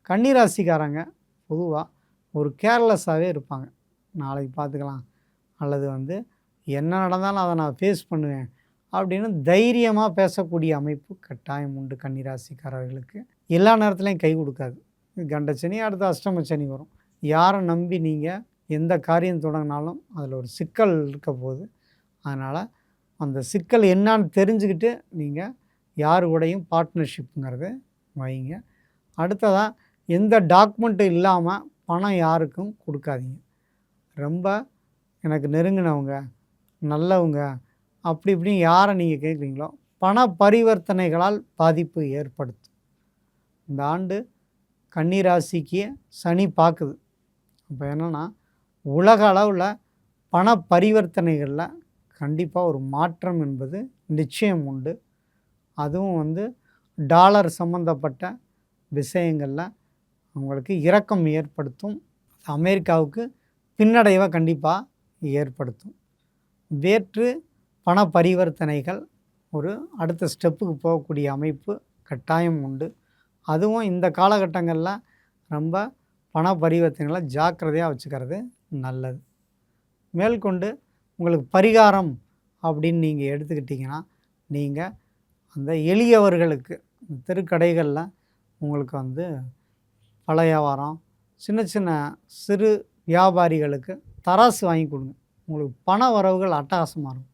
கன்னிராசிக்காரங்க பொதுவாக ஒரு கேர்லெஸ்ஸாகவே இருப்பாங்க. நாளைக்கு பார்த்துக்கலாம், அல்லது என்ன நடந்தாலும் அதை நான் ஃபேஸ் பண்ணுவேன் அப்படின்னு தைரியமாக பேசக்கூடிய அமைப்பு கட்டாயம் உண்டு கன்னிராசிக்காரர்களுக்கு. எல்லா நேரத்துலையும் கை கொடுக்காது. கண்டசனி அடுத்து அஷ்டம சனி வரும். யாரை நம்பி நீங்கள் எந்த காரியம் தொடங்கினாலும் அதில் ஒரு சிக்கல் இருக்க போகுது. அதனால் அந்த சிக்கல் என்னான்னு தெரிஞ்சுக்கிட்டு நீங்கள் யார் கூடயும் பார்ட்னர்ஷிப்புங்கிறது வைங்க. அடுத்ததாக எந்த டாக்குமெண்ட்டும் இல்லாமல் பணம் யாருக்கும் கொடுக்காதீங்க. ரொம்ப எனக்கு நெருங்கினவங்க, நல்லவங்க, அப்படி இப்படின்னு யாரை நீங்கள் கேட்குறீங்களோ பண பரிவர்த்தனைகளால் பாதிப்பு ஏற்படுத்தும். இந்த ஆண்டு கன்னிராசிக்கு சனி பார்க்குது. அப்போ என்னென்னா, உலக அளவில் பண பரிவர்த்தனைகளில் கண்டிப்பாக ஒரு மாற்றம் என்பது நிச்சயம் உண்டு. அதுவும் டாலர் சம்மந்தப்பட்ட விஷயங்களில் அவங்களுக்கு இரக்கம் ஏற்படுத்தும். அமெரிக்காவுக்கு பின்னடைவை கண்டிப்பாக ஏற்படுத்தும். வேற்று பண பரிவர்த்தனைகள் ஒரு அடுத்த ஸ்டெப்புக்கு போகக்கூடிய அமைப்பு கட்டாயம் உண்டு. அதுவும் இந்த காலகட்டங்களில் ரொம்ப பண பரிவர்த்தனைகளை ஜாக்கிரதையாக வச்சுக்கிறது நல்லது. மேற்கொண்டு உங்களுக்கு பரிகாரம் அப்படின்னு நீங்கள் எடுத்துக்கிட்டிங்கன்னா, நீங்கள் அந்த எளியவர்களுக்கு தெருக்கடைகளில் உங்களுக்கு பல வியாபாரம், சின்ன சின்ன சிறு வியாபாரிகளுக்கு தராசு வாங்கி கொடுங்க. உங்களுக்கு பண வரவுகள் அட்டகாசமாக இருக்கும்.